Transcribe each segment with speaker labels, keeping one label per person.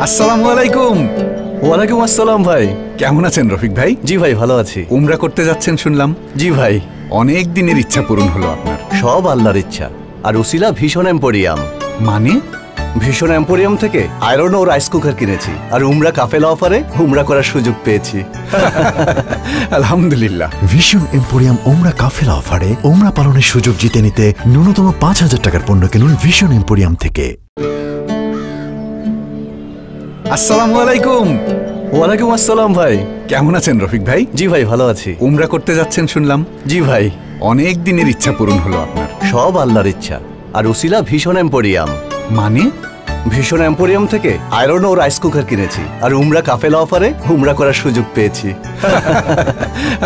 Speaker 1: আসসালামু আলাইকুম।
Speaker 2: ওয়ালাইকুম আসসালাম ভাই।
Speaker 1: কেমন আছেন রফিক ভাই?
Speaker 2: জি ভাই, ভালো আছি।
Speaker 1: উমরা করতে যাচ্ছেন শুনলাম।
Speaker 2: জি ভাই।
Speaker 1: অনেক দিনের ইচ্ছা পূরণ হলো আপনার।
Speaker 2: সব আল্লাহর ইচ্ছা। আর উসিলা ভীষণ এম্পোরিয়াম।
Speaker 1: মানে?
Speaker 2: ভীষণ এম্পোরিয়াম থেকে আয়রন ও রাইস কুকার কিনেছি, আর উমরা কাফেলা অফারে উমরা করার সুযোগ পেয়েছি।
Speaker 1: আলহামদুলিল্লাহ।
Speaker 3: ভীষণ এম্পোরিয়াম উমরা কাফেলা অফারে উমরা পালনের সুযোগ জিতে নিতে ন্যূনতম ৫,০০০ টাকার পণ্য কিনুন ভীষণ এম্পোরিয়াম থেকে।
Speaker 1: আসসালামু আলাইকুম।
Speaker 2: ওয়ালাইকুম আসসালাম ভাই।
Speaker 1: কেমন আছেন রফিক ভাই?
Speaker 2: জি ভাই, ভালো আছি।
Speaker 1: উমরা করতে যাচ্ছেন শুনলাম।
Speaker 2: জি ভাই।
Speaker 1: অনেক দিনের ইচ্ছা পূরণ হলো আপনার।
Speaker 2: সব আল্লাহর ইচ্ছা। আর উসিলা ভীষণ এম্পোরিয়াম।
Speaker 1: মানে?
Speaker 2: ভীষণ এম্পোরিয়াম থেকে আয়রন ও রাইস কুকার কিনেছি, আর উমরা কাফেলা অফারে উমরা করার সুযোগ পেয়েছি।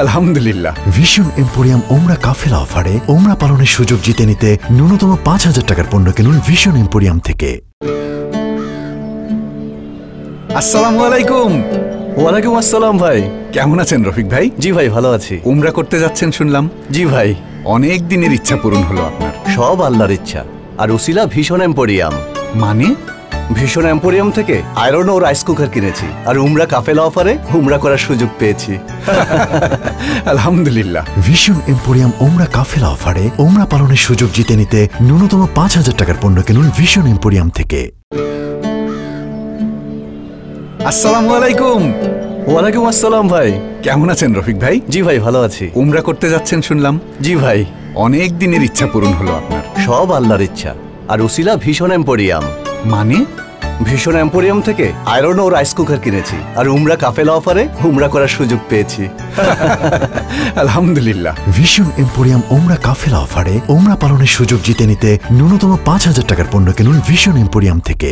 Speaker 1: আলহামদুলিল্লাহ।
Speaker 3: ভীষণ এম্পোরিয়াম উমরা কাফেলা অফারে উমরা পালনের সুযোগ জিতে নিতে ন্যূনতম ৫,০০০ টাকার পণ্য কিনুন ভীষণ এম্পোরিয়াম থেকে।
Speaker 1: আসসালামু আলাইকুম।
Speaker 2: ওয়ালাইকুম আসসালাম ভাই।
Speaker 1: কেমন আছেন রফিক ভাই?
Speaker 2: জি ভাই, ভালো আছি।
Speaker 1: উমরা করতে যাচ্ছেন শুনলাম।
Speaker 2: জি ভাই।
Speaker 1: অনেক দিনের ইচ্ছা পূরণ হলো আপনার।
Speaker 2: সব আল্লাহর ইচ্ছা। আর উসিলা ভীষণ এম্পোরিয়াম।
Speaker 1: মানে?
Speaker 2: ভীষণ এম্পোরিয়াম থেকে আয়রন ও রাইস কুকার কিনেছি, আর উমরা কাফেলা অফারে উমরা করার সুযোগ পেয়েছি।
Speaker 1: আলহামদুলিল্লাহ।
Speaker 3: ভীষণ এম্পোরিয়াম উমরা কাফেলা অফারে উমরা পালনের সুযোগ জিতে নিতে ন্যূনতম ৫,০০০ টাকার পণ্য কিনুন ভীষণ এম্পোরিয়াম থেকে।
Speaker 1: আসসালামু আলাইকুম।
Speaker 2: ওয়ালাইকুম আসসালাম ভাই।
Speaker 1: কেমন আছেন রফিক ভাই?
Speaker 2: জি ভাই, ভালো আছি।
Speaker 1: উমরা করতে যাচ্ছেন শুনলাম।
Speaker 2: জি ভাই।
Speaker 1: অনেক দিনের ইচ্ছা পূরণ হলো আপনার।
Speaker 2: সব আল্লাহর ইচ্ছা। আর উসিলা ভীষণ এম্পোরিয়াম।
Speaker 1: মানে?
Speaker 2: ভীষণ এম্পোরিয়াম থেকে আয়রন ও রাইস কুকার কিনেছি, আর উমরা কাফেলা অফারে উমরা করার সুযোগ পেয়েছি।
Speaker 1: আলহামদুলিল্লাহ।
Speaker 3: ভীষণ এম্পোরিয়াম উমরা কাফেলা অফারে উমরা পালনের সুযোগ জিতে নিতে ন্যূনতম ৫,০০০ টাকার পণ্য কিনুন ভীষণ এম্পোরিয়াম থেকে।